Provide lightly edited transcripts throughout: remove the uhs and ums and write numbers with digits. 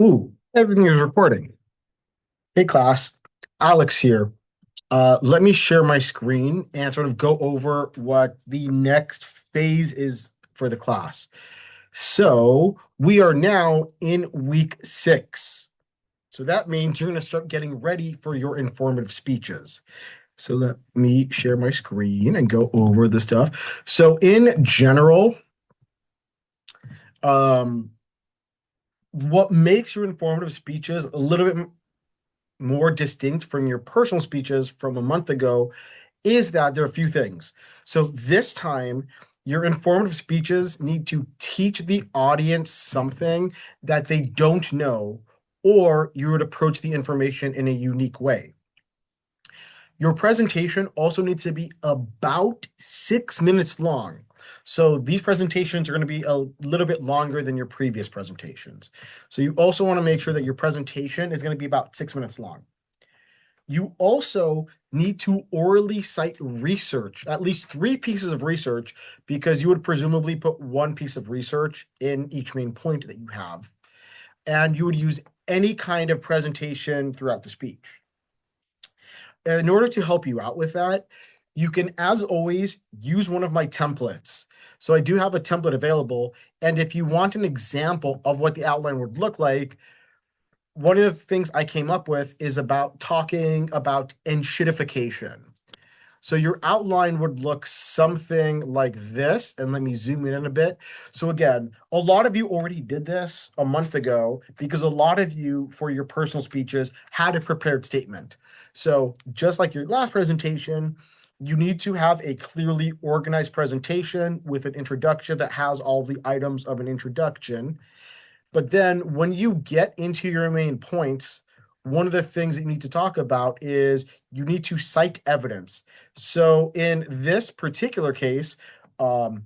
Ooh, everything is recording. Hey class, Alex here. Let me share my screen and sort of go over what the next phase is for the class. So we are now in week 6. So that means you're going to start getting ready for your informative speeches. So let me share my screen and go over the stuff. So in general, um, what makes your informative speeches a little bit more distinct from your personal speeches from a month ago is that there are a few things. So this time, your informative speeches need to teach the audience something that they don't know, or you would approach the information in a unique way. Your presentation also needs to be about 6 minutes long. So these presentations are going to be a little bit longer than your previous presentations. So you also want to make sure that your presentation is going to be about 6 minutes long. You also need to orally cite research, at least 3 pieces of research, because you would presumably put one piece of research in each main point that you have. And you would use any kind of presentation throughout the speech. In order to help you out with that, you can, as always, use one of my templates. So I do have a template available. And if you want an example of what the outline would look like, one of the things I came up with is about talking about enshittification. So your outline would look something like this. And let me zoom in a bit. So again, a lot of you already did this a month ago because a lot of you, for your personal speeches, had a prepared statement. So just like your last presentation, you need to have a clearly organized presentation with an introduction that has all the items of an introduction. But then when you get into your main points, one of the things that you need to talk about is you need to cite evidence. So in this particular case, um,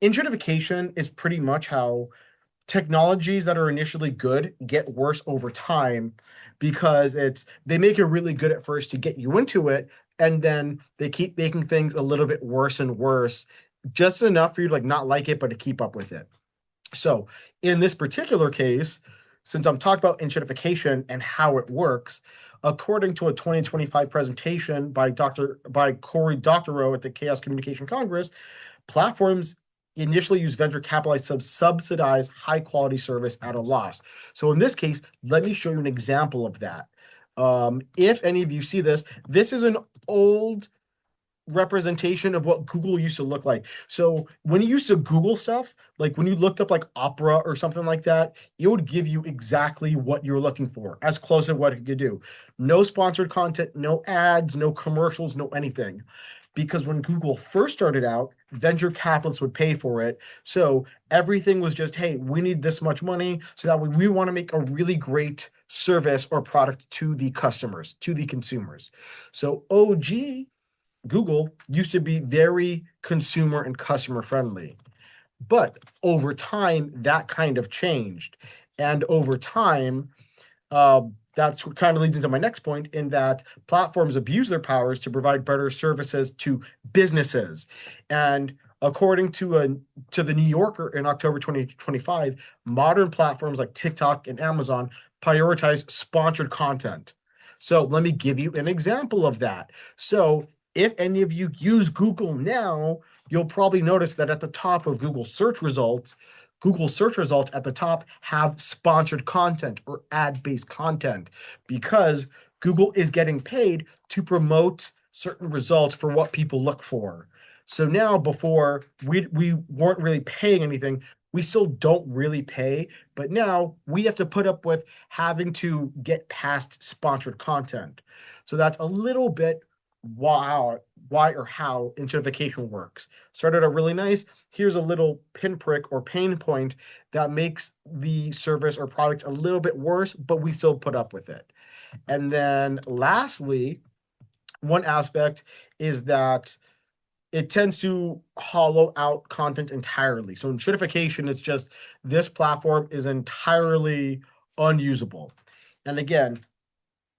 enshittification is pretty much how technologies that are initially good get worse over time because they make it really good at first to get you into it, and then they keep making things a little bit worse and worse, just enough for you to like not like it, but to keep up with it. So in this particular case, since I'm talking about enshittification and how it works, according to a 2025 presentation by Cory Doctorow at the Chaos Communication Congress, platforms initially use venture capitalized subsidized high quality service at a loss. So in this case, let me show you an example of that. If any of you see this, this is an old representation of what Google used to look like. So when you used to Google stuff, like when you looked up like Opera or something like that, it would give you exactly what you're looking for, as close as what it could do. No sponsored content, no ads, no commercials, no anything. Because when Google first started out, venture capitalists would pay for it. So everything was just, hey, we need this much money so that we want to make a really great service or product to the customers, to the consumers. So OG Google used to be very consumer and customer friendly. But over time, that kind of changed. And over time, that's what kind of leads into my next point in that platforms abuse their powers to provide better services to businesses. And according to the New Yorker in October 2025, modern platforms like TikTok and Amazon prioritize sponsored content. So let me give you an example of that. So if any of you use Google now, you'll probably notice that at the top of Google search results at the top have sponsored content or ad-based content because Google is getting paid to promote certain results for what people look for. So now before we weren't really paying anything, we still don't really pay, but now we have to put up with having to get past sponsored content. So that's a little bit why or how enshittification works. Started out really nice. Here's a little pinprick or pain point that makes the service or product a little bit worse, but we still put up with it. And then lastly, one aspect is that it tends to hollow out content entirely. So enshittification is just this platform is entirely unusable. And again,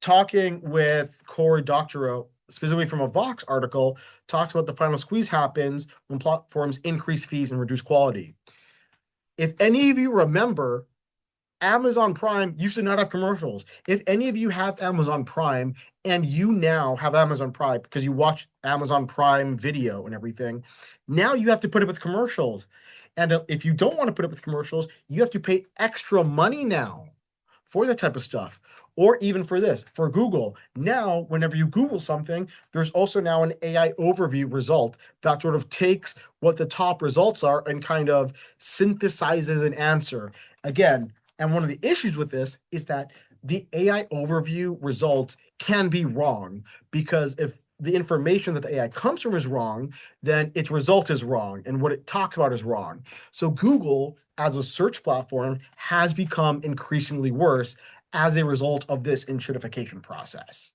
talking with Cory Doctorow, specifically from a Vox article, talks about the final squeeze happens when platforms increase fees and reduce quality. If any of you remember, Amazon Prime used to not have commercials. If any of you have Amazon Prime and you now have Amazon Prime because you watch Amazon Prime Video and everything, now you have to put it with commercials. And if you don't want to put it with commercials, you have to pay extra money now for that type of stuff. Or even for this, for Google. Now, whenever you Google something, there's also now an AI overview result that sort of takes what the top results are and kind of synthesizes an answer. Again, and one of the issues with this is that the AI overview results can be wrong, because if the information that the AI comes from is wrong, then its result is wrong and what it talks about is wrong. So Google, as a search platform, has become increasingly worse as a result of this enshittification process.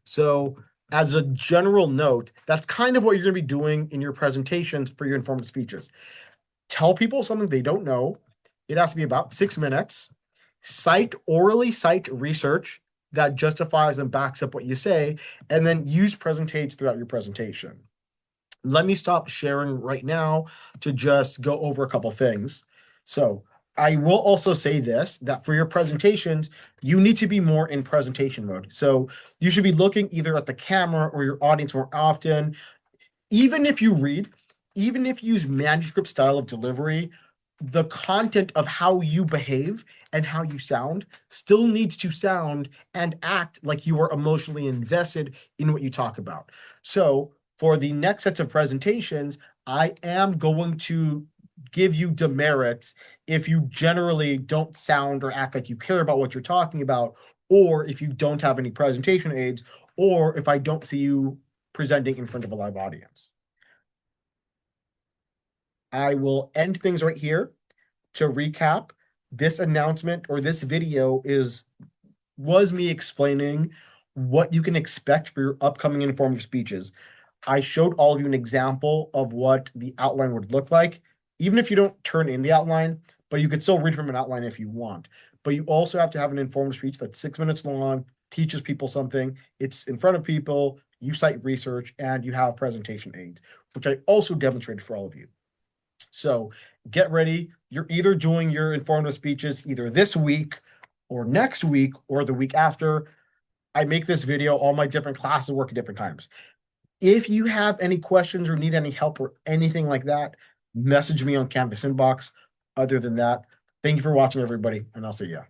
So as a general note, that's kind of what you're going to be doing in your presentations for your informative speeches. Tell people something they don't know. It has to be about 6 minutes. Orally cite research that justifies and backs up what you say, and then use presentations throughout your presentation. Let me stop sharing right now to just go over a couple things. So I will also say this, that for your presentations, you need to be more in presentation mode. So you should be looking either at the camera or your audience more often. Even if you read, even if you use manuscript style of delivery, the content of how you behave and how you sound still needs to sound and act like you are emotionally invested in what you talk about. So for the next sets of presentations, I am going to give you demerits if you generally don't sound or act like you care about what you're talking about, or if you don't have any presentation aids, or if I don't see you presenting in front of a live audience. I will end things right here. To recap, this announcement or this video was me explaining what you can expect for your upcoming informative speeches. I showed all of you an example of what the outline would look like, even if you don't turn in the outline, but you could still read from an outline if you want. But you also have to have an informative speech that's 6 minutes long, teaches people something, it's in front of people, you cite research, and you have presentation aids, which I also demonstrated for all of you. So get ready. You're either doing your informative speeches either this week or next week or the week after. I make this video, all my different classes work at different times. If you have any questions or need any help or anything like that, message me on Canvas inbox. Other than that, thank you for watching, everybody, and I'll see you.